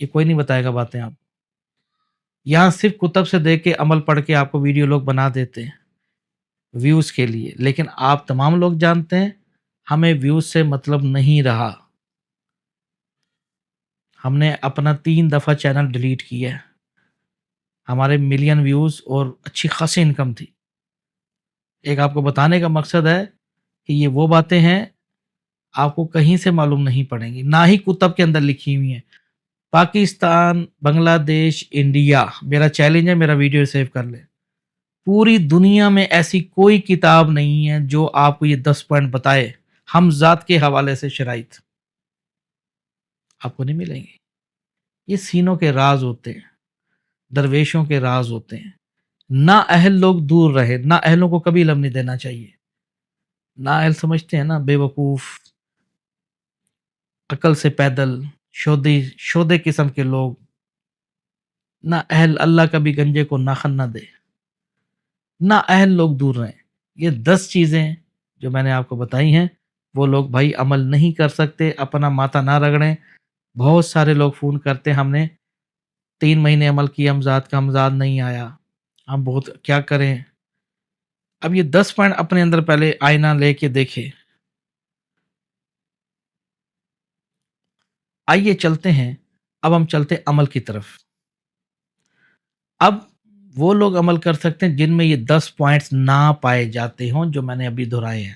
یہ کوئی نہیں بتائے گا باتیں آپ. یہاں صرف کتب سے دیکھ کے عمل پڑھ کے آپ کو ویڈیو لوگ بنا دیتے ہیں ویوز کے لیے، لیکن آپ تمام لوگ جانتے ہیں ہمیں ویوز سے مطلب نہیں رہا. ہم نے اپنا 3 دفعہ چینل ڈیلیٹ کیا ہے. ہمارے ملین ویوز اور اچھی خاصی انکم تھی. ایک آپ کو بتانے کا مقصد ہے کہ یہ وہ باتیں ہیں آپ کو کہیں سے معلوم نہیں پڑیں گی، نہ ہی کتب کے اندر لکھی ہوئی ہیں. پاکستان، بنگلہ دیش، انڈیا، میرا چیلنج ہے، میرا ویڈیو سیو کر لے. پوری دنیا میں ایسی کوئی کتاب نہیں ہے جو آپ کو یہ 10 پوائنٹ بتائے ہم ذات کے حوالے سے شرائط آپ کو نہیں ملیں گے. یہ سینوں کے راز ہوتے ہیں، درویشوں کے راز ہوتے ہیں. نا اہل لوگ دور رہے، نا اہلوں کو کبھی علم نہیں دینا چاہیے. نا اہل سمجھتے ہیں نا، بے وقوف، عقل سے پیدل، شودے قسم کے لوگ. نا اہل اللہ کبھی گنجے کو ناخن نہ دے. نا اہل لوگ دور رہیں. یہ 10 چیزیں جو میں نے آپ کو بتائی ہیں وہ لوگ بھائی عمل نہیں کر سکتے. اپنا ماتھا نہ رگڑیں. بہت سارے لوگ فون کرتے ہم نے 3 مہینے عمل کیا، ہمزاد کا ہمزاد نہیں آیا، ہم بہت کیا کریں. اب یہ 10 پوائنٹ اپنے اندر پہلے آئینہ لے کے دیکھے. آئیے چلتے ہیں. اب ہم چلتے عمل کی طرف. اب وہ لوگ عمل کر سکتے ہیں جن میں یہ 10 پوائنٹس نہ پائے جاتے ہوں جو میں نے ابھی دہرائے ہیں.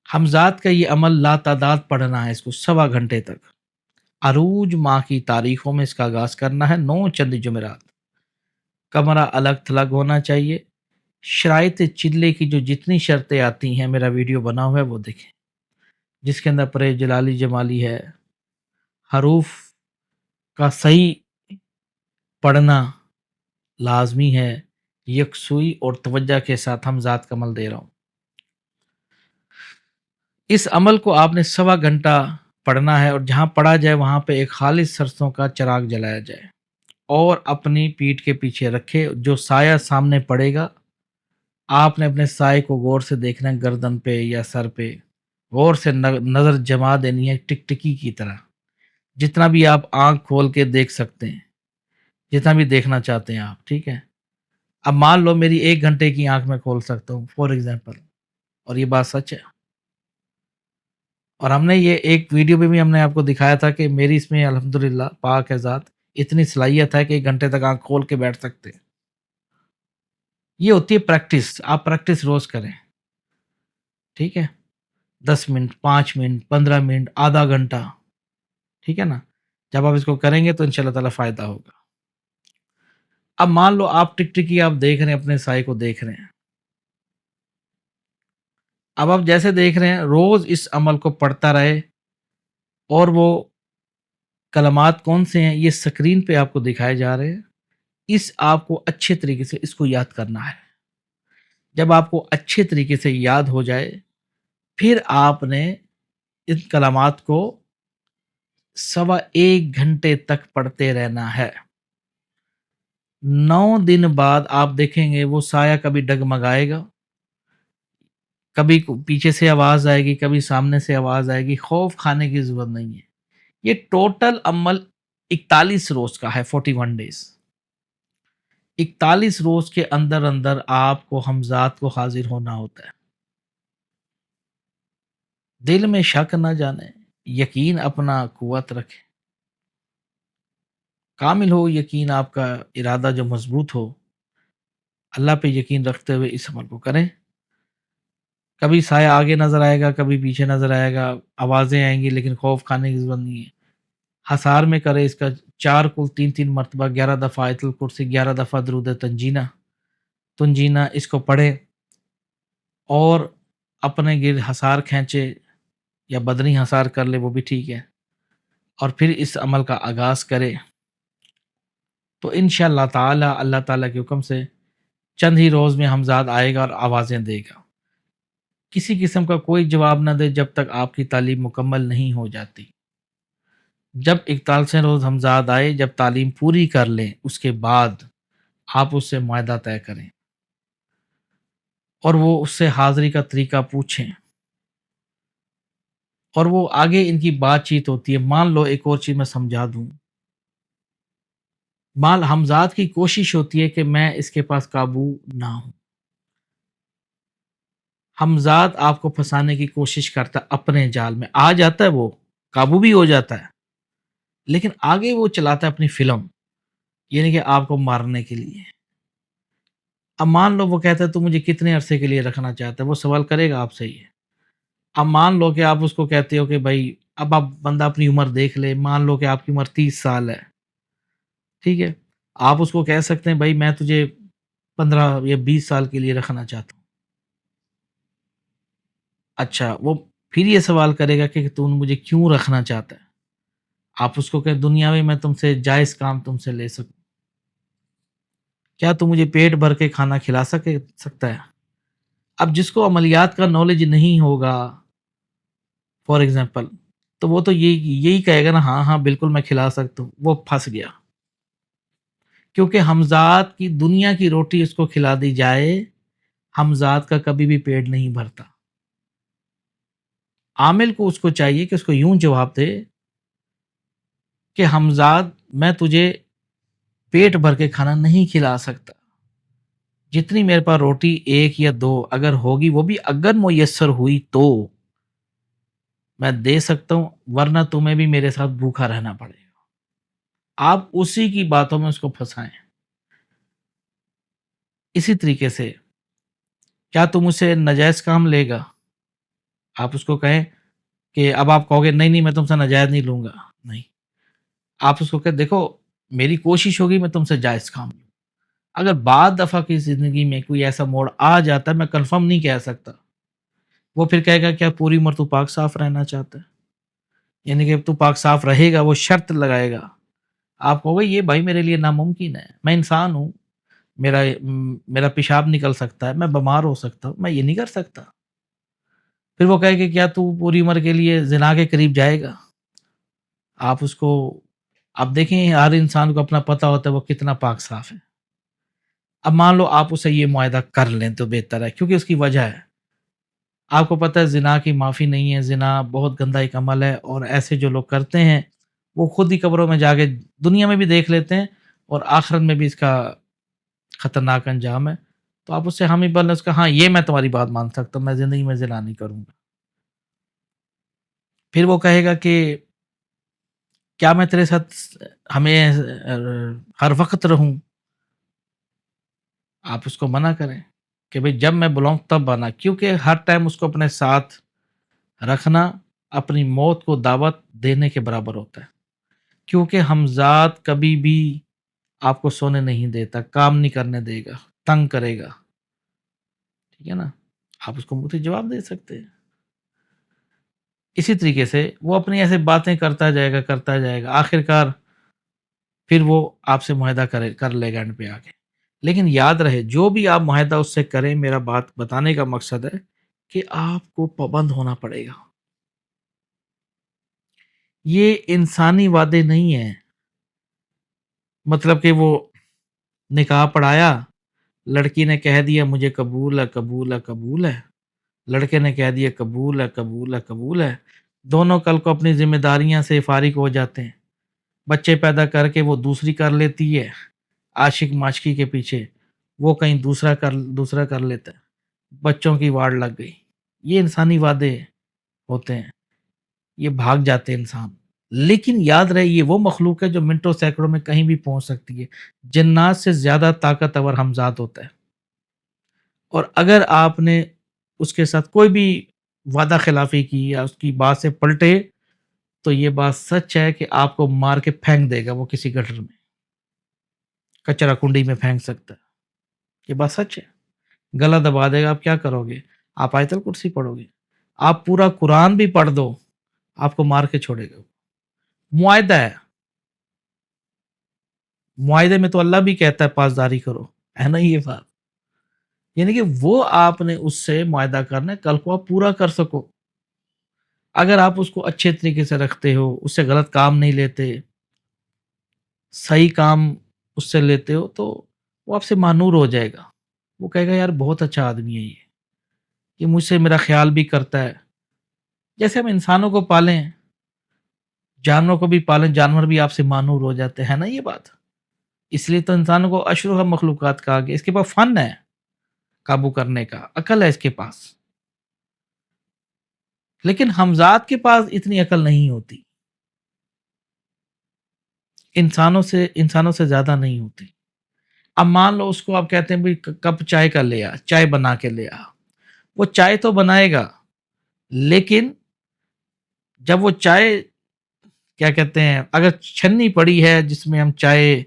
حمزات کا یہ عمل لا تعداد پڑھنا ہے، اس کو 1.25 گھنٹے تک. عروج ماہ کی تاریخوں میں اس کا آغاز کرنا ہے، 9 چند جمعرات. کمرہ الگ تھلگ ہونا چاہیے. شرائط چلے کی جو جتنی شرطیں آتی ہیں میرا ویڈیو بنا ہوا ہے وہ دیکھیں، جس کے اندر پرے جلالی جمالی ہے. حروف کا صحیح پڑھنا لازمی ہے. یکسوئی اور توجہ کے ساتھ ہم ذات کا عمل دے رہا ہوں. اس عمل کو آپ نے 1.25 گھنٹہ پڑھنا ہے، اور جہاں پڑھا جائے وہاں پہ ایک خالص سرسوں کا چراغ جلایا جائے اور اپنی پیٹھ کے پیچھے رکھے. جو سایہ سامنے پڑے گا آپ نے اپنے سائے کو غور سے دیکھنا ہے، گردن پہ یا سر پہ غور سے نظر جما دینی ہے ٹکٹکی کی طرح. جتنا بھی آپ آنکھ کھول کے دیکھ سکتے ہیں، جتنا بھی دیکھنا چاہتے ہیں آپ، ٹھیک ہے. اب مان لو میری 1 گھنٹے کی آنکھ میں کھول سکتا ہوں فور ایگزامپل، اور یہ بات سچ ہے. اور ہم نے یہ ایک ویڈیو میں بھی ہم نے آپ کو دکھایا تھا کہ میری اس میں الحمدللہ پاک ہے ذات اتنی صلاحیت ہے کہ 1 گھنٹے تک آنکھ کھول کے بیٹھ سکتے ہیں. یہ ہوتی ہے پریکٹس. آپ پریکٹس روز کریں، ٹھیک ہے. 10 منٹ، 5 منٹ، 15 منٹ، آدھا گھنٹہ، ٹھیک ہے نا. جب آپ اس کو کریں گے تو انشاءاللہ تعالیٰ فائدہ ہوگا. اب مان لو آپ ٹکٹکی آپ دیکھ رہے ہیں، اپنے سائے کو دیکھ رہے ہیں. اب آپ جیسے دیکھ رہے ہیں روز اس عمل کو پڑھتا رہے، اور وہ کلمات کون سے ہیں یہ سکرین پہ آپ کو دکھائے جا رہے ہیں. اس آپ کو اچھے طریقے سے اس کو یاد کرنا ہے. جب آپ کو اچھے طریقے سے یاد ہو جائے پھر آپ نے ان کلمات کو 1.25 گھنٹے تک پڑھتے رہنا ہے. 9 دن بعد آپ دیکھیں گے وہ سایہ کبھی ڈگمگائے گا، کبھی پیچھے سے آواز آئے گی، کبھی سامنے سے آواز آئے گی. خوف کھانے کی ضرورت نہیں ہے. یہ ٹوٹل عمل 41 روز کا ہے، 41 ڈیز. 41 روز کے اندر اندر آپ کو حمزات کو حاضر ہونا ہوتا ہے. دل میں شک نہ جانے، یقین اپنا قوت رکھے. کامل ہو یقین، آپ کا ارادہ جو مضبوط ہو، اللہ پہ یقین رکھتے ہوئے اس عمل کو کریں. کبھی سایہ آگے نظر آئے گا، کبھی پیچھے نظر آئے گا، آوازیں آئیں گی، لیکن خوف کھانے کی ضرورت نہیں ہے. حصار میں کرے اس کا 4 کل 3 مرتبہ، 11 دفعہ آیت الکرسی، 11 دفعہ درود تنجینہ اس کو پڑھے، اور اپنے گرد حصار کھینچے یا بدنی حصار کر لے وہ بھی ٹھیک ہے، اور پھر اس عمل کا آغاز کرے. تو انشاءاللہ تعالی اللہ تعالیٰ کے حکم سے چند ہی روز میں حمزات آئے گا اور آوازیں دے گا. کسی قسم کا کوئی جواب نہ دے جب تک آپ کی تعلیم مکمل نہیں ہو جاتی. جب 41 روز حمزات آئے، جب تعلیم پوری کر لیں اس کے بعد آپ اس سے معاہدہ طے کریں اور وہ اس سے حاضری کا طریقہ پوچھیں. اور وہ آگے ان کی بات چیت ہوتی ہے. مان لو ایک اور چیز میں سمجھا دوں، حمزاد کی کوشش ہوتی ہے کہ میں اس کے پاس قابو نہ ہوں. حمزاد آپ کو پھنسانے کی کوشش کرتا ہے، اپنے جال میں آ جاتا ہے، وہ قابو بھی ہو جاتا ہے، لیکن آگے وہ چلاتا ہے اپنی فلم، یعنی کہ آپ کو مارنے کے لیے. اب مان لو وہ کہتا ہے تو مجھے کتنے عرصے کے لیے رکھنا چاہتا ہے، وہ سوال کرے گا آپ سے یہ. اب مان لو کہ آپ اس کو کہتے ہو کہ بھائی اب آپ بندہ اپنی عمر دیکھ لے، مان لو کہ آپ کی عمر 30 سال ہے، ٹھیک ہے. آپ اس کو کہہ سکتے ہیں بھائی میں تجھے 15 یا 20 سال کے لیے رکھنا چاہتا ہوں. اچھا، وہ پھر یہ سوال کرے گا کہ تو مجھے کیوں رکھنا چاہتا ہے. آپ اس کو کہ دنیا میں تم سے جائز کام تم سے لے سکوں، کیا تو مجھے پیٹ بھر کے کھانا کھلا سکتا ہے. اب جس کو عملیات کا نالج نہیں ہوگا فار ایگزامپل، تو وہ تو یہی کہے گا نا، ہاں ہاں بالکل میں کھلا سکتا ہوں. وہ پھنس گیا، کیونکہ حمزاد کی دنیا کی روٹی اس کو کھلا دی جائے، حمزاد کا کبھی بھی پیٹ نہیں بھرتا. عامل کو اس کو چاہیے کہ اس کو یوں جواب دے کہ حمزاد میں تجھے پیٹ بھر کے کھانا نہیں کھلا سکتا، جتنی میرے پاس روٹی 1 یا 2 اگر ہوگی، وہ بھی اگر میسر ہوئی تو میں دے سکتا ہوں، ورنہ تمہیں بھی میرے ساتھ بھوکا رہنا پڑے گا. آپ اسی کی باتوں میں اس کو پھنسائیں. اسی طریقے سے کیا تم اسے ناجائز کام لے گا؟ آپ اس کو کہیں کہ اب آپ کہو گے نہیں نہیں میں تم سے ناجائز نہیں لوں گا، نہیں. آپ اس کو کہ دیکھو میری کوشش ہوگی میں تم سے جائز کام لوں. اگر بعض دفعہ کی زندگی میں کوئی ایسا موڑ آ جاتا ہے، میں کنفرم نہیں کہہ سکتا، وہ پھر کہے گا کیا پوری عمر تو پاک صاف رہنا چاہتا ہے، یعنی کہ تو پاک صاف رہے گا، وہ شرط لگائے گا. آپ کہو گے یہ بھائی میرے لیے ناممکن ہے، میں انسان ہوں، میرا پیشاب نکل سکتا ہے، میں بیمار ہو سکتا ہوں، میں یہ نہیں کر سکتا. پھر وہ کہے کہ کیا تو پوری عمر کے لیے زنا کے قریب جائے گا. آپ اس کو اب دیکھیں، ہر انسان کو اپنا پتہ ہوتا ہے وہ کتنا پاک صاف ہے. اب مان لو آپ اسے یہ معاہدہ کر لیں تو بہتر ہے، کیونکہ اس کی وجہ ہے. آپ کو پتہ ہے زنا کی معافی نہیں ہے، زنا بہت گندا ایک عمل ہے، اور ایسے جو لوگ کرتے ہیں وہ خود ہی قبروں میں جا کے دنیا میں بھی دیکھ لیتے ہیں، اور آخرت میں بھی اس کا خطرناک انجام ہے. تو آپ اس سے حامی بن اس کا ہاں یہ میں تمہاری بات مان سکتا ہوں، میں زندگی میں زنا نہیں کروں گا. پھر وہ کہے گا کہ کیا میں تیرے ساتھ ہمیں ہر وقت رہوں. آپ اس کو منع کریں کہ بھئی جب میں بلاؤں تب آنا، کیونکہ ہر ٹائم اس کو اپنے ساتھ رکھنا اپنی موت کو دعوت دینے کے برابر ہوتا ہے. کیونکہ حمزاد کبھی بھی آپ کو سونے نہیں دیتا، کام نہیں کرنے دے گا، تنگ کرے گا، ٹھیک ہے نا. آپ اس کو منہ سے جواب دے سکتے ہیں. اسی طریقے سے وہ اپنی ایسے باتیں کرتا جائے گا، آخر کار پھر وہ آپ سے معاہدہ کر لے گا اینڈ پہ آ کے. لیکن یاد رہے جو بھی آپ معاہدہ اس سے کریں، میرا بات بتانے کا مقصد ہے کہ آپ کو پابند ہونا پڑے گا. یہ انسانی وعدے نہیں ہیں، مطلب کہ وہ نکاح پڑھایا، لڑکی نے کہہ دیا مجھے قبول ہے قبول ہے قبول ہے، لڑکے نے کہہ دیا قبول ہے قبول ہے قبول ہے. دونوں کل کو اپنی ذمہ داریاں سے فارغ ہو جاتے ہیں، بچے پیدا کر کے وہ دوسری کر لیتی ہے عاشق معشقی کے پیچھے، وہ کہیں دوسرا کر لیتا ہے، بچوں کی واڑ لگ گئی. یہ انسانی وعدے ہوتے ہیں، یہ بھاگ جاتے ہیں انسان. لیکن یاد رہے یہ وہ مخلوق ہے جو منٹوں سیکنڈوں میں کہیں بھی پہنچ سکتی ہے. جنات سے زیادہ طاقتور حمزاد ہوتا ہے، اور اگر آپ نے اس کے ساتھ کوئی بھی وعدہ خلافی کی یا اس کی بات سے پلٹے تو یہ بات سچ ہے کہ آپ کو مار کے پھینک دے گا وہ کسی گٹر میں، کچرا کنڈی میں پھینک سکتا ہے. یہ بات سچ ہے. گلا دبا دے گا. آپ کیا کرو گے؟ آپ آیت الکرسی پڑھو گے، آپ پورا قرآن بھی پڑھ دو، آپ کو مار کے چھوڑے گا. معاہدہ ہے، معاہدے میں تو اللہ بھی کہتا ہے پاسداری کرو، ہے نا یہ بات. یعنی کہ وہ آپ نے اس سے معاہدہ کرنا ہے، کل کو آپ پورا کر سکو. اگر آپ اس کو اچھے طریقے سے رکھتے ہو، اس سے غلط کام نہیں لیتے، صحیح کام اس سے لیتے ہو، تو وہ آپ سے مانور ہو جائے گا. وہ کہے گا یار بہت اچھا آدمی ہے یہ مجھ سے میرا خیال بھی کرتا ہے، جیسے ہم انسانوں کو پالیں، جانوروں کو بھی پالیں، جانور بھی آپ سے مانور ہو جاتے ہیں نا یہ بات. اس لیے تو انسانوں کو اشرف مخلوقات کہا گیا. اس کے پاس فن ہے قابو کرنے کا، عقل ہے اس کے پاس. لیکن ہمزاد کے پاس اتنی عقل نہیں ہوتی، انسانوں سے زیادہ نہیں ہوتی. اب مان لو اس کو آپ کہتے ہیں بھی کپ چائے کا لے آ، چائے بنا کے لے آ. وہ چائے تو بنائے گا، لیکن جب وہ چائے کیا کہتے ہیں، اگر چھنی پڑی ہے جس میں ہم چائے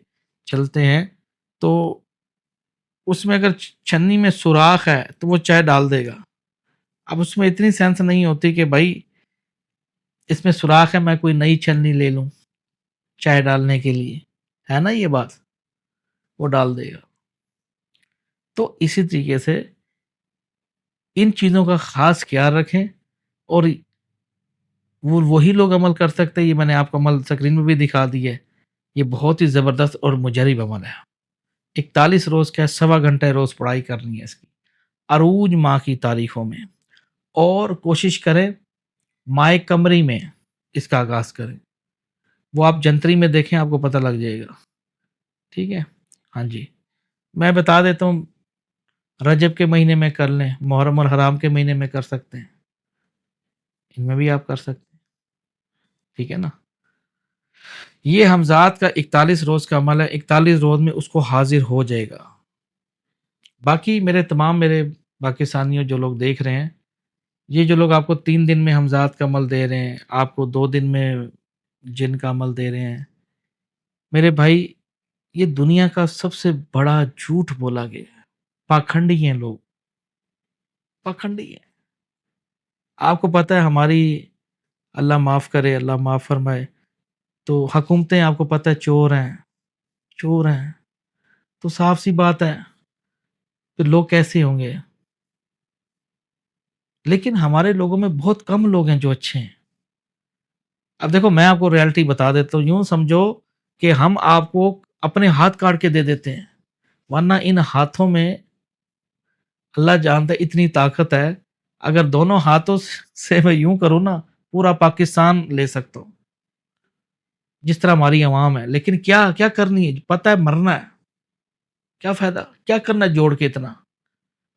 چلتے ہیں، تو اس میں اگر چھنی میں سوراخ ہے تو وہ چائے ڈال دے گا. اب اس میں اتنی سینس نہیں ہوتی کہ بھائی اس میں سوراخ ہے، میں کوئی نئی چھنی لے لوں چائے ڈالنے کے لیے، ہے نا یہ بات. وہ ڈال دے گا. تو اسی طریقے سے ان چیزوں کا خاص خیال رکھیں. اور وہی لوگ عمل کر سکتے ہیں. یہ میں نے آپ کو عمل اسکرین میں بھی دکھا دی ہے. یہ بہت ہی زبردست اور مجرب عمل ہے. 41 روز کا 1.25 گھنٹے روز پڑھائی کرنی ہے اس کی عروج ماہ کی تاریخوں میں. اور کوشش کریں مائع قمری میں اس کا آغاز کریں. وہ آپ جنتری میں دیکھیں، آپ کو پتہ لگ جائے گا. ٹھیک ہے. ہاں جی، میں بتا دیتا ہوں. رجب کے مہینے میں کر لیں، محرم اور حرام کے مہینے میں کر سکتے ہیں، ان میں بھی آپ کر سکتے ہیں. ٹھیک ہے نا. یہ ہمزاد کا 41 روز کا عمل ہے. 41 روز میں اس کو حاضر ہو جائے گا. باقی میرے باقی ساتھیوں جو لوگ دیکھ رہے ہیں، یہ جو لوگ آپ کو 3 دن میں ہمزاد کا عمل دے رہے ہیں، آپ کو 2 دن میں جن کا عمل دے رہے ہیں، میرے بھائی یہ دنیا کا سب سے بڑا جھوٹ بولا گیا ہے. پاکھنڈی ہیں لوگ، پاکھنڈی ہیں. آپ کو پتہ ہے ہماری، اللہ معاف کرے، اللہ معاف فرمائے، تو حکومتیں آپ کو پتہ ہے چور ہیں، چور ہیں. تو صاف سی بات ہے پھر لوگ کیسے ہوں گے. لیکن ہمارے لوگوں میں بہت کم لوگ ہیں جو اچھے ہیں. اب دیکھو میں آپ کو ریالٹی بتا دیتا ہوں. یوں سمجھو کہ ہم آپ کو اپنے ہاتھ کاٹ کے دے دیتے ہیں، ورنہ ان ہاتھوں میں اللہ جانتا ہے اتنی طاقت ہے. اگر دونوں ہاتھوں سے میں یوں کروں نا، پورا پاکستان لے سکتا ہوں جس طرح ہماری عوام ہے. لیکن کیا کرنی ہے، پتہ ہے مرنا ہے. کیا فائدہ، کیا کرنا ہے جوڑ کے اتنا.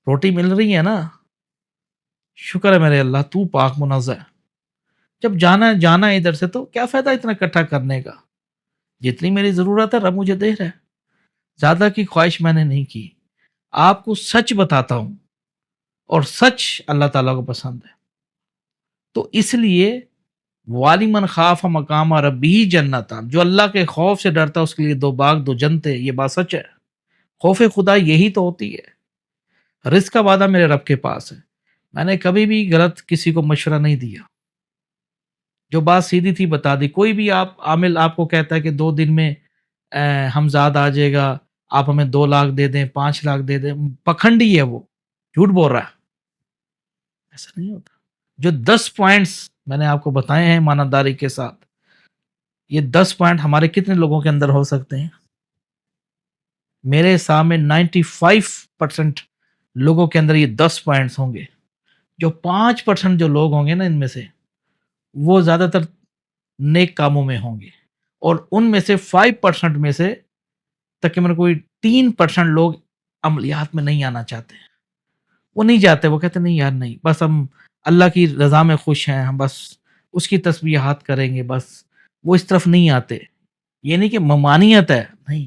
روٹی مل رہی ہے نا، شکر ہے میرے اللہ، تو پاک منزہ ہے. جب جانا ہے ادھر سے، تو کیا فائدہ اتنا اکٹھا کرنے کا. جتنی میری ضرورت ہے رب مجھے دے رہا ہے، زیادہ کی خواہش میں نے نہیں کی. آپ کو سچ بتاتا ہوں، اور سچ اللہ تعالیٰ کو پسند ہے. تو اس لیے والمن خاف مقام ربی جنتان، جو اللہ کے خوف سے ڈرتا ہے اس کے لیے 2 باغ 2 جنتے. یہ بات سچ ہے. خوف خدا یہی تو ہوتی ہے. رزق کا وعدہ میرے رب کے پاس ہے. میں نے کبھی بھی غلط کسی کو مشورہ نہیں دیا. جو بات سیدھی تھی بتا دی. کوئی بھی عامل آپ کو کہتا ہے کہ 2 دن میں ہمزاد آ جائے گا، آپ ہمیں 2 لاکھ دے دیں، 5 لاکھ دے دیں، پکھنڈی ہے وہ، جھوٹ بول رہا ہے. ایسا نہیں ہوتا. جو 10 پوائنٹس میں نے آپ کو بتائے ہیں ایمانداری کے ساتھ، یہ 10 پوائنٹ ہمارے کتنے لوگوں کے اندر ہو سکتے ہیں؟ میرے سامنے 95% لوگوں کے اندر یہ 10 پوائنٹس ہوں گے. جو 5% جو لوگ ہوں گے نا ان میں سے، وہ زیادہ تر نیک کاموں میں ہوں گے. اور ان میں سے 5% میں سے تقریباً کوئی 3% لوگ عملیات میں نہیں آنا چاہتے. وہ نہیں جاتے، وہ کہتے نہیں یار نہیں، بس ہم اللہ کی رضا میں خوش ہیں، ہم بس اس کی تسبیحات کریں گے بس. وہ اس طرف نہیں آتے. یہ نہیں کہ ممانعت ہے، نہیں.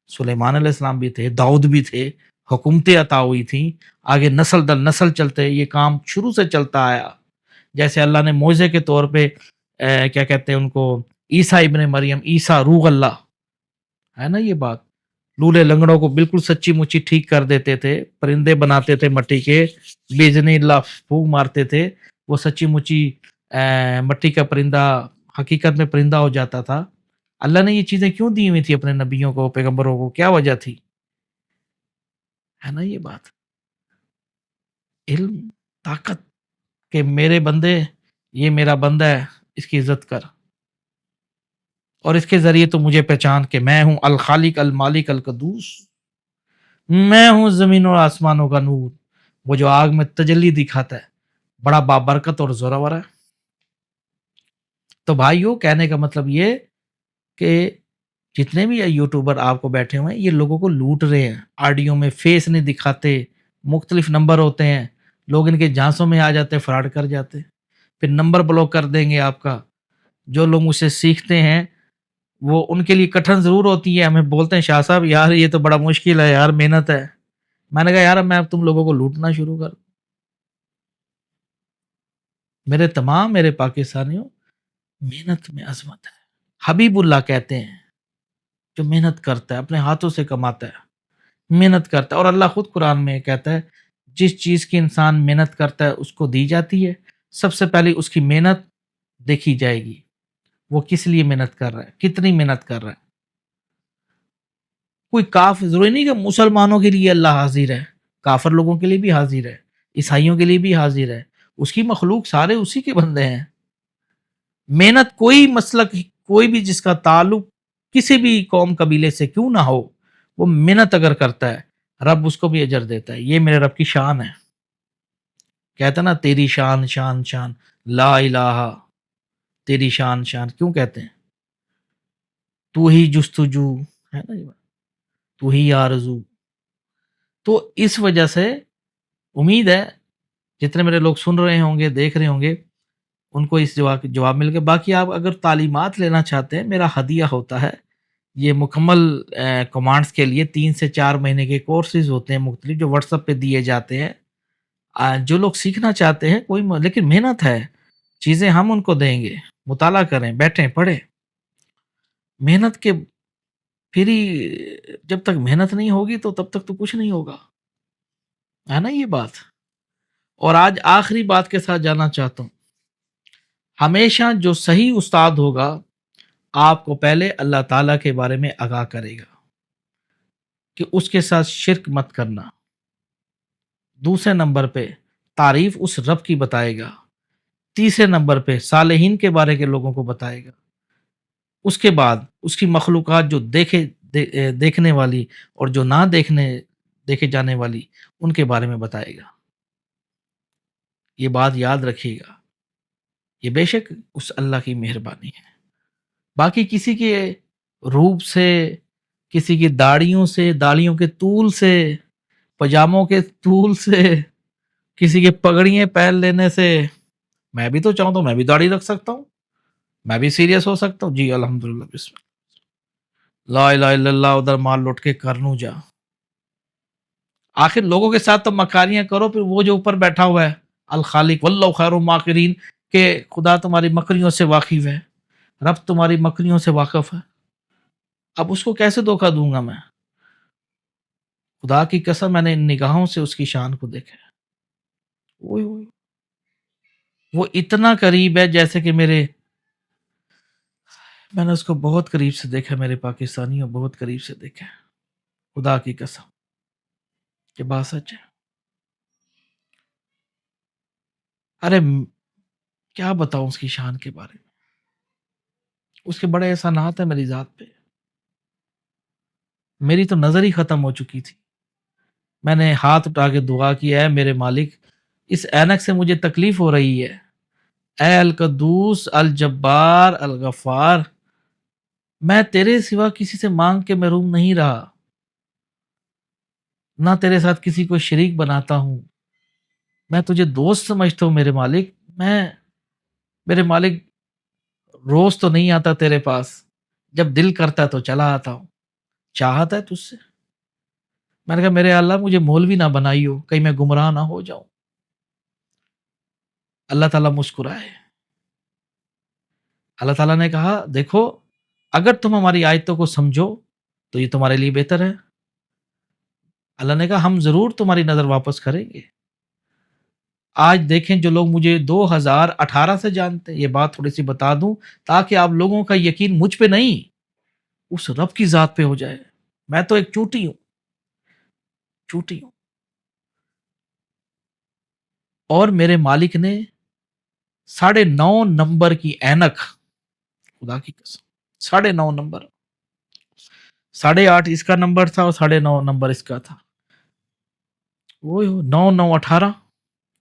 سلیمان علیہ السلام بھی تھے، داؤد بھی تھے، حکومتیں عطا ہوئی تھیں، آگے نسل در نسل چلتے، یہ کام شروع سے چلتا آیا. جیسے اللہ نے معجزے کے طور پہ کیا کہتے ہیں ان کو، عیسیٰ ابن مریم، عیسیٰ روح اللہ، ہے نا یہ بات. لولے لنگڑوں کو بالکل سچی مچی ٹھیک کر دیتے تھے، پرندے بناتے تھے مٹی کے، بیزن اللہ پھونک مارتے تھے، وہ سچی مچی مٹی کا پرندہ حقیقت میں پرندہ ہو جاتا تھا. اللہ نے یہ چیزیں کیوں دی ہوئی تھی اپنے نبیوں کو، پیغمبروں کو؟ کیا وجہ تھی؟ ہے نا یہ بات. علم، طاقت، کہ میرے بندے، یہ میرا بندہ ہے، اس کی عزت کر، اور اس کے ذریعے تو مجھے پہچان کہ میں ہوں الخالق المالک القدوس، میں ہوں زمین اور آسمانوں کا نور، وہ جو آگ میں تجلی دکھاتا ہے، بڑا بابرکت اور زورور ہے. تو بھائیوں کہنے کا مطلب یہ کہ جتنے بھی یوٹیوبر آپ کو بیٹھے ہوئے ہیں یہ لوگوں کو لوٹ رہے ہیں، آڈیو میں فیس نہیں دکھاتے، مختلف نمبر ہوتے ہیں، لوگ ان کے جھانسوں میں آ جاتے، فراڈ کر جاتے، پھر نمبر بلاک کر دیں گے آپ کا۔ جو لوگ مجھ سے سیکھتے ہیں وہ ان کے لیے کٹھن ضرور ہوتی ہے، ہمیں بولتے ہیں شاہ صاحب یار یہ تو بڑا مشکل ہے یار، محنت ہے۔ میں نے کہا یار میں اب تم لوگوں کو لوٹنا شروع کر، میرے پاکستانیوں، محنت میں عظمت ہے۔ حبیب اللہ کہتے ہیں جو محنت کرتا ہے اپنے ہاتھوں سے کماتا ہے، محنت کرتا ہے، اور اللہ خود قرآن میں کہتا ہے جس چیز کی انسان محنت کرتا ہے اس کو دی جاتی ہے، سب سے پہلے اس کی محنت دیکھی جائے گی، وہ کس لیے محنت کر رہا ہے، کتنی محنت کر رہا ہے۔ کوئی ضروری نہیں کہ مسلمانوں کے لیے اللہ حاضر ہے، کافر لوگوں کے لیے بھی حاضر ہے، عیسائیوں کے لیے بھی حاضر ہے، اس کی مخلوق سارے اسی کے بندے ہیں۔ محنت کوئی مسلک، کوئی بھی جس کا تعلق کسی بھی قوم قبیلے سے کیوں نہ ہو، وہ محنت اگر کرتا ہے رب اس کو بھی اجر دیتا ہے۔ یہ میرے رب کی شان ہے، کہتا نا تیری شان شان شان لا الہ، تیری شان شان کیوں کہتے ہیں؟ تو ہی جستجو ہے نا، یہ بات، تو ہی آرزو۔ تو اس وجہ سے امید ہے جتنے میرے لوگ سن رہے ہوں گے، دیکھ رہے ہوں گے، ان کو اس جواب مل گیا۔ باقی آپ اگر تعلیمات لینا چاہتے ہیں، میرا ہدیہ ہوتا ہے، یہ مکمل کمانڈز کے لیے 3 سے 4 مہینے کے کورسز ہوتے ہیں مختلف، جو واٹس ایپ پہ دیے جاتے ہیں۔ جو لوگ سیکھنا چاہتے ہیں لیکن محنت ہے، چیزیں ہم ان کو دیں گے، مطالعہ کریں، بیٹھیں، پڑھیں۔ محنت کے پھر ہی، جب تک محنت نہیں ہوگی تو تب تک تو کچھ نہیں ہوگا، ہے نا یہ بات۔ اور آج آخری بات کے ساتھ جانا چاہتا ہوں، ہمیشہ جو صحیح استاد ہوگا آپ کو پہلے اللہ تعالیٰ کے بارے میں آگاہ کرے گا کہ اس کے ساتھ شرک مت کرنا، دوسرے نمبر پہ تعریف اس رب کی بتائے گا، تیسرے نمبر پہ صالحین کے بارے کے لوگوں کو بتائے گا، اس کے بعد اس کی مخلوقات جو دیکھنے والی اور جو نہ دیکھے جانے والی ان کے بارے میں بتائے گا۔ یہ بات یاد رکھیے گا، یہ بے شک اس اللہ کی مہربانی ہے۔ باقی کسی کے روپ سے، کسی کی داڑھیوں سے، داڑھیوں کے طول سے، پجاموں کے طول سے، کسی کے پگڑیاں پہن لینے سے، میں بھی تو چاہوں تو میں بھی داڑھی رکھ سکتا ہوں، میں بھی سیریس ہو سکتا ہوں۔ جی الحمدللہ، بسم اللہ، لا الہ الا اللہ، ادھر مال لوٹ کے کرنوں جا۔ آخر لوگوں کے ساتھ تو مکاریاں کرو، پھر وہ جو اوپر بیٹھا ہوا ہے الخالق واللہ خیر الماکرین، کہ خدا تمہاری مکریوں سے واقف ہے، رب تمہاری مکریوں سے واقف ہے، اب اس کو کیسے دھوکہ دوں گا میں؟ خدا کی قسم میں نے ان نگاہوں سے اس کی شان کو دیکھا ہے، اوئے اوئے، وہ اتنا قریب ہے جیسے کہ میں نے اس کو بہت قریب سے دیکھا، میرے پاکستانیوں بہت قریب سے دیکھا ہے، خدا کی قسم، یہ بات سچ ہے۔ ارے کیا بتاؤں اس کی شان کے بارے میں، اس کے بڑے احسانات ہیں میری ذات پہ، میری تو نظر ہی ختم ہو چکی تھی، میں نے ہاتھ اٹھا کے دعا کی، اے میرے مالک اس اینک سے مجھے تکلیف ہو رہی ہے، اے القدوس الجبار الغفار، میں تیرے سوا کسی سے مانگ کے محروم نہیں رہا، نہ تیرے ساتھ کسی کو شریک بناتا ہوں، میں تجھے دوست سمجھتا ہوں میرے مالک، میرے مالک روز تو نہیں آتا تیرے پاس، جب دل کرتا ہے تو چلا آتا ہوں، چاہتا ہے تجھ سے۔ میں نے کہا میرے اللہ مجھے مولوی نہ بنائی ہو، کہیں میں گمراہ نہ ہو جاؤں۔ اللہ تعالیٰ مسکرائے، اللہ تعالیٰ نے کہا دیکھو اگر تم ہماری آیتوں کو سمجھو تو یہ تمہارے لیے بہتر ہے۔ اللہ نے کہا ہم ضرور تمہاری نظر واپس کریں گے۔ آج دیکھیں جو لوگ مجھے 2018 سے جانتے ہیں، یہ بات تھوڑی سی بتا دوں تاکہ آپ لوگوں کا یقین مجھ پہ نہیں اس رب کی ذات پہ ہو جائے، میں تو ایک چوٹی ہوں، چوٹی ہوں، اور میرے مالک نے 9.5 نمبر کی اینک، خدا کی قسم 9.5 نمبر، 8.5 اس کا نمبر تھا اور 9.5 نمبر اس کا تھا، وہ 9 9 18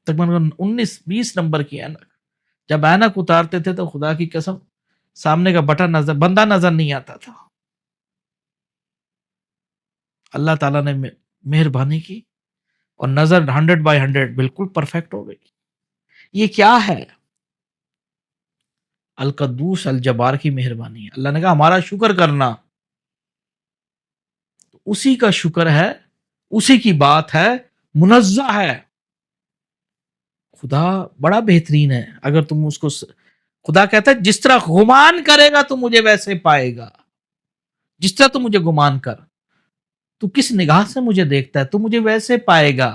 تقریباً 19 20 نمبر کی اینک، جب اینک اتارتے تھے تو خدا کی قسم سامنے کا بٹن نظر بندہ نظر نہیں آتا تھا. اللہ تعالیٰ نے مہربانی کی اور نظر 100/100 بالکل پرفیکٹ ہو گئی. یہ کیا ہے؟ القدوس الجبار کی مہربانی ہے. اللہ نے کہا ہمارا شکر کرنا، اسی کا شکر ہے، اسی کی بات ہے، منزہ ہے. خدا بڑا بہترین ہے. اگر تم اس کو خدا کہتا ہے جس طرح گمان کرے گا تو مجھے ویسے پائے گا. جس طرح تو مجھے گمان کر، تو کس نگاہ سے مجھے دیکھتا ہے تو مجھے ویسے پائے گا.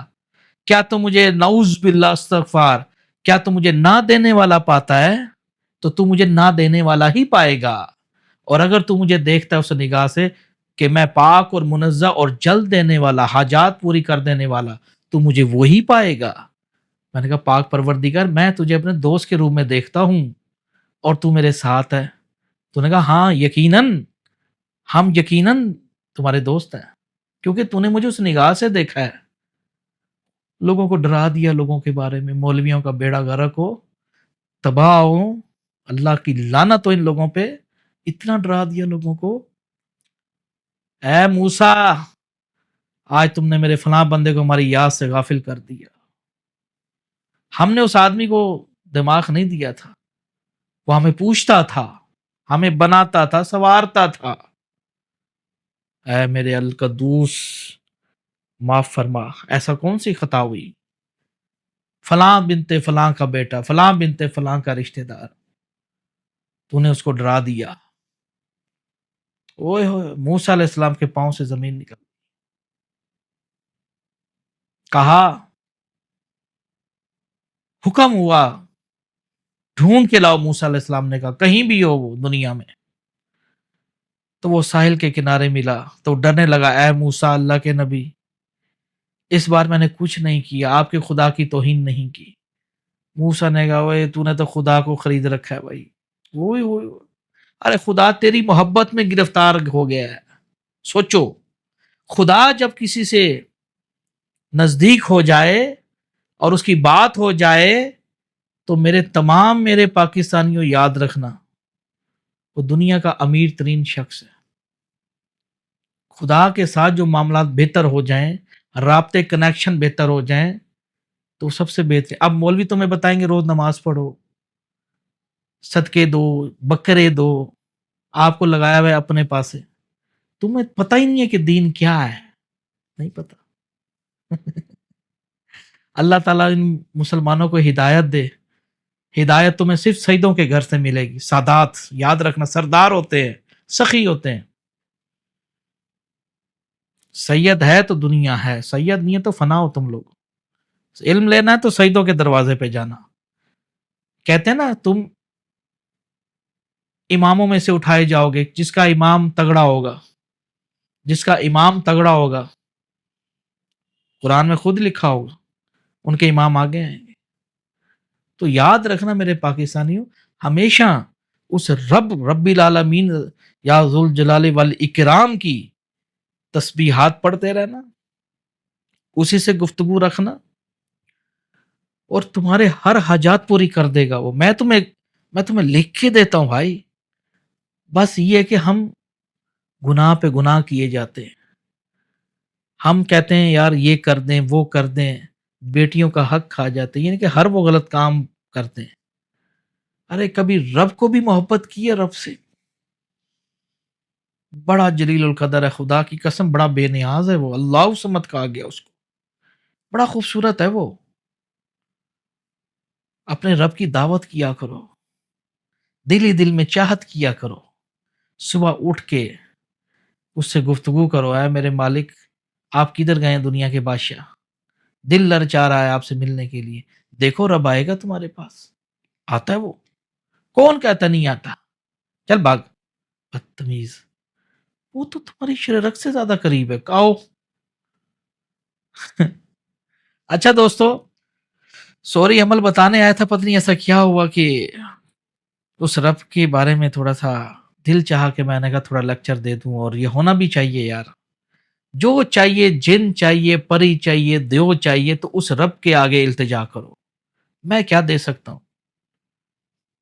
کیا تو مجھے نعوذ باللہ استغفار، کیا تو مجھے نہ دینے والا پاتا ہے؟ تو مجھے نہ دینے والا ہی پائے گا. اور اگر تو مجھے دیکھتا ہے اس نگاہ سے کہ میں پاک اور منزہ اور جلد دینے والا، حاجات پوری کر دینے والا، تو مجھے وہی پائے گا. میں نے کہا پاک پروردگار، میں تجھے اپنے دوست کے روپ میں دیکھتا ہوں اور تو میرے ساتھ ہے. تو نے کہا ہاں یقیناً، ہم یقیناً تمہارے دوست ہیں، کیونکہ تو نے مجھے اس نگاہ سے دیکھا ہے. لوگوں کو ڈرا دیا، لوگوں کے بارے میں مولویوں کا بیڑا غرق ہو، تباہ ہو، اللہ کی لعنت ہو ان لوگوں پہ. اتنا ڈرا دیا لوگوں کو. اے موسیٰ، آج تم نے میرے فلاں بندے کو ہماری یاد سے غافل کر دیا. ہم نے اس آدمی کو دماغ نہیں دیا تھا، وہ ہمیں پوچھتا تھا، ہمیں بناتا تھا، سنوارتا تھا. اے میرے القدوس معاف فرما، ایسا کون سی خطا ہوئی؟ فلاں بنتے فلاں کا بیٹا، فلاں بنتے فلاں کا رشتہ دار، تو نے اس کو ڈرا دیا. اوئے ہوئے، موسیٰ علیہ السلام کے پاؤں سے زمین نکل. کہا، حکم ہوا ڈھونڈ کے لاؤ. موسیٰ علیہ السلام نے کہا کہیں بھی ہو وہ دنیا میں. تو وہ ساحل کے کنارے ملا تو ڈرنے لگا. اے موسیٰ، اللہ کے نبی، اس بار میں نے کچھ نہیں کیا، آپ کے خدا کی توہین نہیں کی. موسیٰ نے کہا اوئے تو نے تو خدا کو خرید رکھا ہے بھائی. وہی وہی، ارے خدا تیری محبت میں گرفتار ہو گیا ہے. سوچو، خدا جب کسی سے نزدیک ہو جائے اور اس کی بات ہو جائے تو میرے پاکستانیوں یاد رکھنا، وہ دنیا کا امیر ترین شخص ہے. خدا کے ساتھ جو معاملات بہتر ہو جائیں، رابطے کنیکشن بہتر ہو جائیں، تو سب سے بہتر. اب مولوی تمہیں بتائیں گے روز نماز پڑھو، صدقے دو، بکرے دو، آپ کو لگایا ہوا ہے اپنے پاس. تمہیں پتہ ہی نہیں ہے کہ دین کیا ہے، نہیں پتا. اللہ تعالیٰ ان مسلمانوں کو ہدایت دے. ہدایت تمہیں صرف سیدوں کے گھر سے ملے گی. سادات یاد رکھنا، سردار ہوتے ہیں، سخی ہوتے ہیں. سید ہے تو دنیا ہے، سید نہیں ہے تو فنا ہو تم لوگ. علم لینا ہے تو سیدوں کے دروازے پہ جانا. کہتے ہیں نا تم اماموں میں سے اٹھائے جاؤ گے، جس کا امام تگڑا ہوگا، جس کا امام تگڑا ہوگا، قرآن میں خود لکھا ہوگا ان کے امام آگے آئیں گے. تو یاد رکھنا میرے پاکستانیوں، ہمیشہ اس رب العالمین یا ذوالجلال والاکرام کی تسبیحات پڑھتے رہنا، اسی سے گفتگو رکھنا، اور تمہارے ہر حاجات پوری کر دے گا وہ. میں تمہیں لکھ کے دیتا ہوں بھائی. بس یہ ہے کہ ہم گناہ پہ گناہ کیے جاتے ہیں. ہم کہتے ہیں یار یہ کر دیں وہ کر دیں، بیٹیوں کا حق کھا جاتے ہیں، یعنی کہ ہر وہ غلط کام کرتے ہیں. ارے کبھی رب کو بھی محبت کی ہے، رب سے. بڑا جلیل القدر ہے، خدا کی قسم بڑا بے نیاز ہے وہ. اللہ سمت کہا گیا اس کو، بڑا خوبصورت ہے وہ. اپنے رب کی دعوت کیا کرو، دل ہی دل میں چاہت کیا کرو. صبح اٹھ کے اس سے گفتگو کرو، اے میرے مالک آپ کدھر گئے ہیں دنیا کے بادشاہ، دل لرچا رہا ہے آپ سے ملنے کے لیے. دیکھو رب آئے گا تمہارے پاس. آتا ہے وہ، کون کہتا نہیں آتا. چل بھاگ بدتمیز، وہ تو تمہاری شرک سے زیادہ قریب ہے. کاؤ. اچھا دوستو، سوری عمل بتانے آیا تھا، پتہ نہیں ایسا کیا ہوا کہ اس رب کے بارے میں تھوڑا سا دل چاہا کہ میں نے کہا تھوڑا لیکچر دے دوں. اور یہ ہونا بھی چاہیے یار. جو چاہیے، جن چاہیے، پری چاہیے، دیو چاہیے، تو اس رب کے آگے التجا کرو. میں کیا دے سکتا ہوں؟